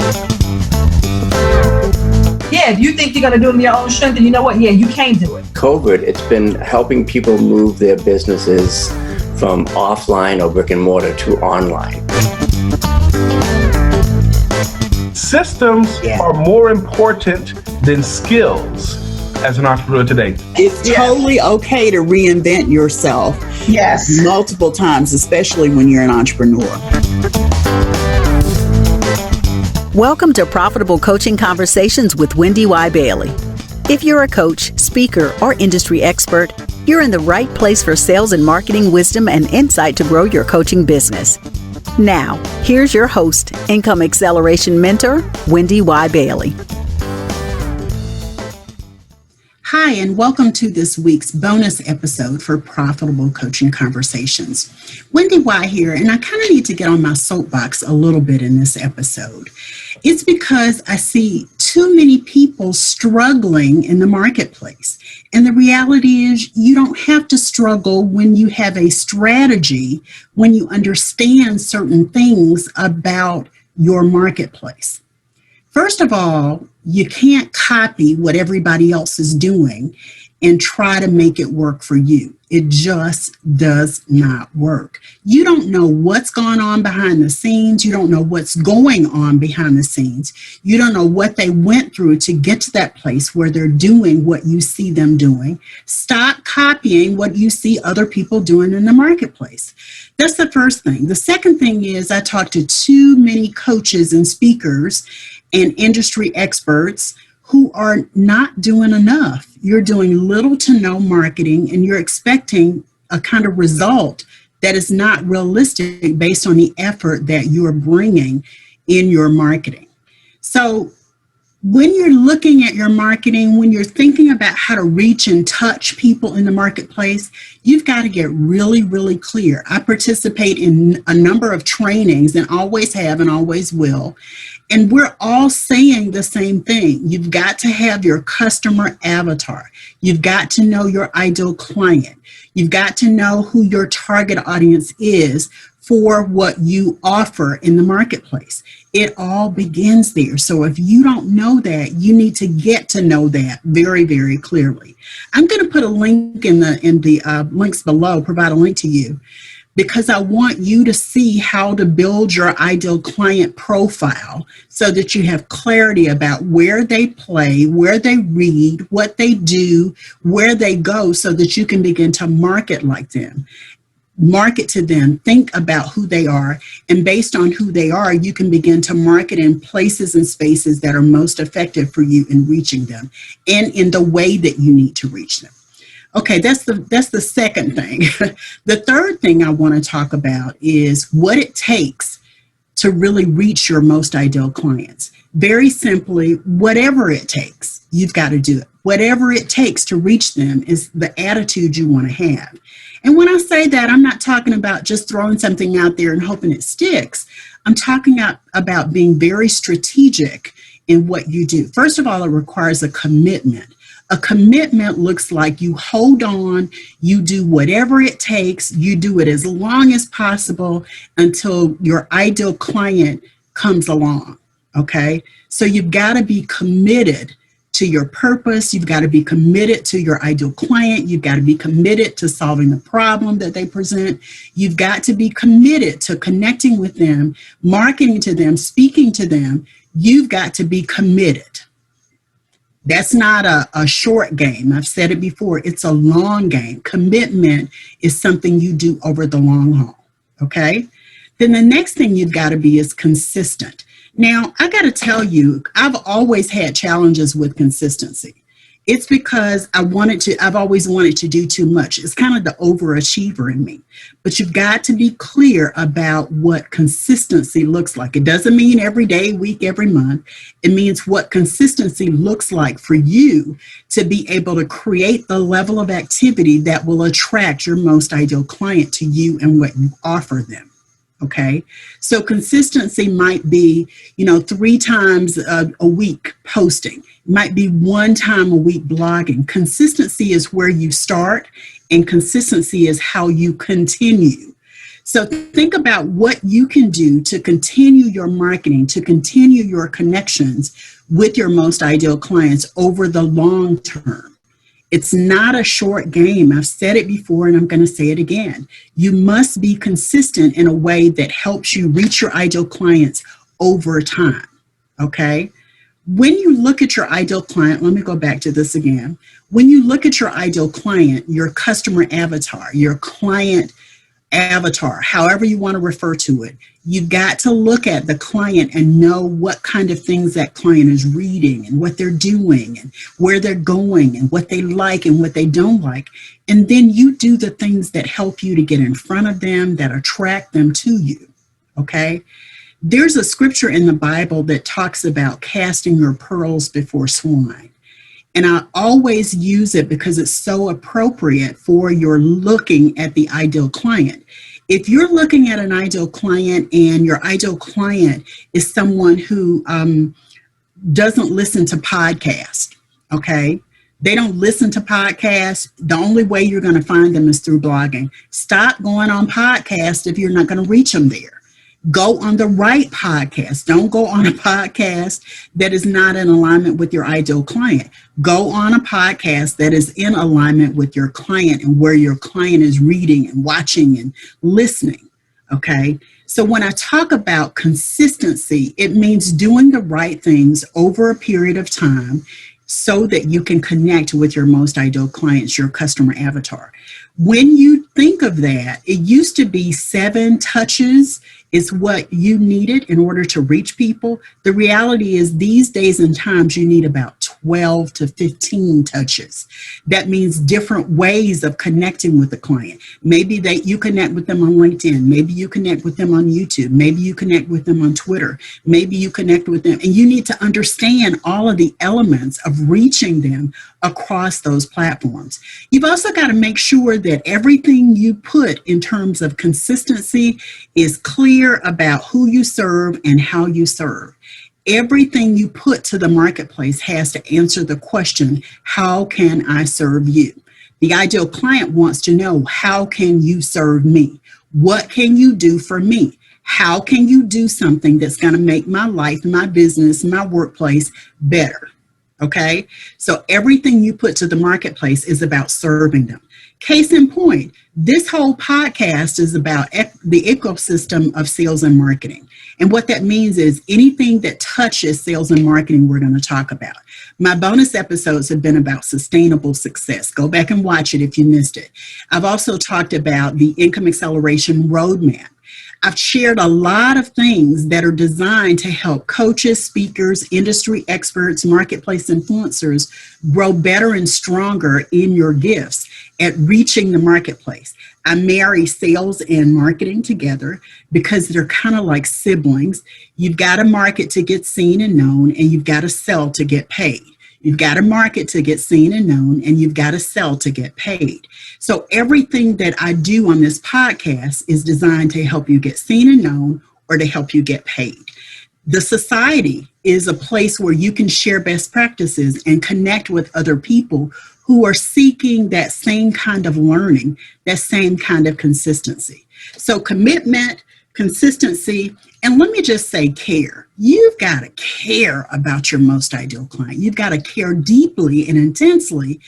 Yeah, if you think you're going to do it in your own strength, then you know what? Yeah, you can do it. COVID, it's been helping people move their businesses from offline or brick and mortar to online. Systems are more important than skills as an entrepreneur today. It's totally okay to reinvent yourself multiple times, especially when you're an entrepreneur. Welcome to Profitable Coaching Conversations with WendyY Bailey. If you're a coach, speaker, or industry expert, you're in the right place for sales and marketing wisdom and insight to grow your coaching business. Now, here's your host, Income Acceleration Mentor, WendyY Bailey. Hi, and welcome to this week's bonus episode for Profitable Coaching Conversations. WendyY here, and I kind of need to get on my soapbox a little bit in this episode. It's because I see too many people struggling in the marketplace. And the reality is you don't have to struggle when you have a strategy, when you understand certain things about your marketplace. First of all, you can't copy what everybody else is doing and try to make it work for you. It just does not work. You don't know what's going on behind the scenes. You don't know what's going on behind the scenes. You don't know what they went through to get to that place where they're doing what you see them doing. Stop copying what you see other people doing in the marketplace. That's the first thing. The second thing is I talk to too many coaches and speakers and industry experts who are not doing enough. You're doing little to no marketing and you're expecting a kind of result that is not realistic based on the effort that you're bringing in your marketing. So when you're looking at your marketing, when you're thinking about how to reach and touch people in the marketplace, you've got to get really, really clear. I participate in a number of trainings and always have and always will. And we're all saying the same thing. You've got to have your customer avatar. You've got to know your ideal client. You've got to know who your target audience is for what you offer in the marketplace. It all begins there. So if you don't know that, you need to get to know that very, very clearly. I'm going to put a link in the links below, provide a link to you, because I want you to see how to build your ideal client profile so that you have clarity about where they play, where they read, what they do, where they go, so that you can begin to market like them. Market to them, think about who they are, and based on who they are, you can begin to market in places and spaces that are most effective for you in reaching them and in the way that you need to reach them. Okay, that's the second thing. The third thing I want to talk about is what it takes to really reach your most ideal clients. Very simply, whatever it takes, you've got to do it. Whatever it takes to reach them is the attitude you want to have. And when I say that, I'm not talking about just throwing something out there and hoping it sticks. I'm talking about being very strategic in what you do. First of all, it requires a commitment. A commitment looks like you hold on, you do whatever it takes, you do it as long as possible until your ideal client comes along, okay? So you've got to be committed to your purpose, you've got to be committed to your ideal client, you've got to be committed to solving the problem that they present, you've got to be committed to connecting with them, marketing to them, speaking to them, you've got to be committed. That's not a short game. I've said it before. It's a long game. Commitment is something you do over the long haul, okay? Then the next thing you've got to be is consistent. Now, I got to tell you, I've always had challenges with consistency. It's because I've always wanted to do too much. It's kind of the overachiever in me. But you've got to be clear about what consistency looks like. It doesn't mean every day, week, every month. It means what consistency looks like for you to be able to create the level of activity that will attract your most ideal client to you and what you offer them. Okay, so consistency might be, 3 times a week posting. It might be 1 time a week blogging. Consistency is where you start, and consistency is how you continue. So think about what you can do to continue your marketing, to continue your connections with your most ideal clients over the long term. It's not a short game. I've said it before and I'm going to say it again. You must be consistent in a way that helps you reach your ideal clients over time. Okay? When you look at your ideal client, let me go back to this again. When you look at your ideal client, your customer avatar, your client avatar, however you want to refer to it, you've got to look at the client and know what kind of things that client is reading and what they're doing and where they're going and what they like and what they don't like. And then you do the things that help you to get in front of them, that attract them to you. Okay? There's a scripture in the Bible that talks about casting your pearls before swine. And I always use it because it's so appropriate for your looking at the ideal client. If you're looking at an ideal client and your ideal client is someone who doesn't listen to podcasts, okay? They don't listen to podcasts. The only way you're going to find them is through blogging. Stop going on podcasts if you're not going to reach them there. Go on the right podcast. Don't go on a podcast that is not in alignment with your ideal client. Go on a podcast that is in alignment with your client and where your client is reading and watching and listening. Okay. So when I talk about consistency, it means doing the right things over a period of time so that you can connect with your most ideal clients, your customer avatar. When you think of that, it used to be 7 touches is what you needed in order to reach people. The reality is these days and times you need about 12 to 15 touches. That means different ways of connecting with the client. Maybe that you connect with them on LinkedIn. Maybe you connect with them on YouTube. Maybe you connect with them on Twitter. Maybe you connect with them. And you need to understand all of the elements of reaching them across those platforms. You've also got to make sure that everything you put in terms of consistency is clear about who you serve and how you serve. Everything you put to the marketplace has to answer the question, how can I serve you? The ideal client wants to know, how can you serve me? What can you do for me? How can you do something that's going to make my life, my business, my workplace better? Okay, so everything you put to the marketplace is about serving them. Case in point, this whole podcast is about the ecosystem of sales and marketing. And what that means is anything that touches sales and marketing, we're going to talk about. My bonus episodes have been about sustainable success. Go back and watch it if you missed it. I've also talked about the income acceleration roadmap. I've shared a lot of things that are designed to help coaches, speakers, industry experts, marketplace influencers grow better and stronger in your gifts at reaching the marketplace. I marry sales and marketing together because they're kind of like siblings. You've got to market to get seen and known, and you've got to sell to get paid. You've got to market to get seen and known, and you've got to sell to get paid. So everything that I do on this podcast is designed to help you get seen and known or to help you get paid. The society is a place where you can share best practices and connect with other people who are seeking that same kind of learning, that same kind of consistency. So commitment, consistency, and let me just say care. You've got to care about your most ideal client. You've got to care deeply and intensely.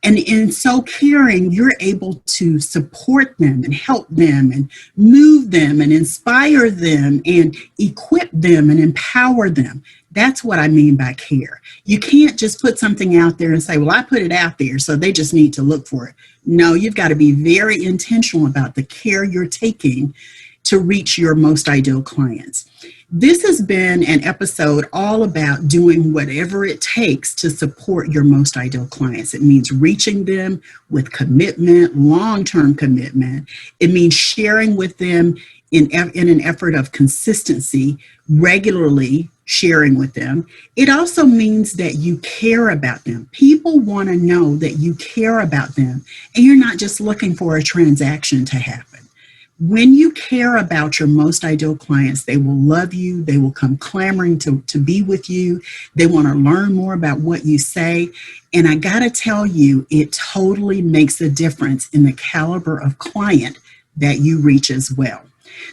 And in so caring, you're able to support them and help them and move them and inspire them and equip them and empower them. That's what I mean by care. You can't just put something out there and say, well, I put it out there, so they just need to look for it. No, you've got to be very intentional about the care you're taking to reach your most ideal clients. This has been an episode all about doing whatever it takes to support your most ideal clients. It means reaching them with commitment, long-term commitment. It means sharing with them in an effort of consistency, regularly sharing with them. It also means that you care about them. People want to know that you care about them, and you're not just looking for a transaction to happen. When you care about your most ideal clients, they will love you. They will come clamoring to be with you. They want to learn more about what you say. And I got to tell you, it totally makes a difference in the caliber of client that you reach as well.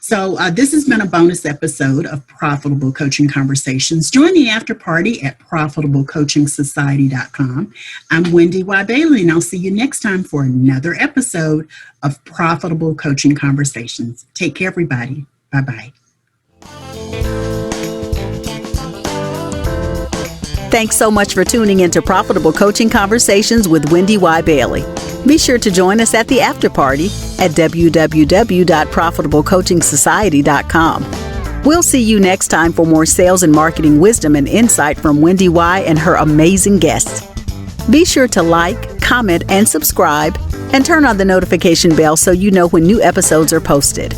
So this has been a bonus episode of Profitable Coaching Conversations. Join the after party at profitablecoachingsociety.com. I'm WendyY Bailey, and I'll see you next time for another episode of Profitable Coaching Conversations. Take care, everybody. Bye-bye. Thanks so much for tuning into Profitable Coaching Conversations with WendyY Bailey. Be sure to join us at the after party at www.profitablecoachingsociety.com. We'll see you next time for more sales and marketing wisdom and insight from WendyY and her amazing guests. Be sure to like, comment, and subscribe, and turn on the notification bell so you know when new episodes are posted.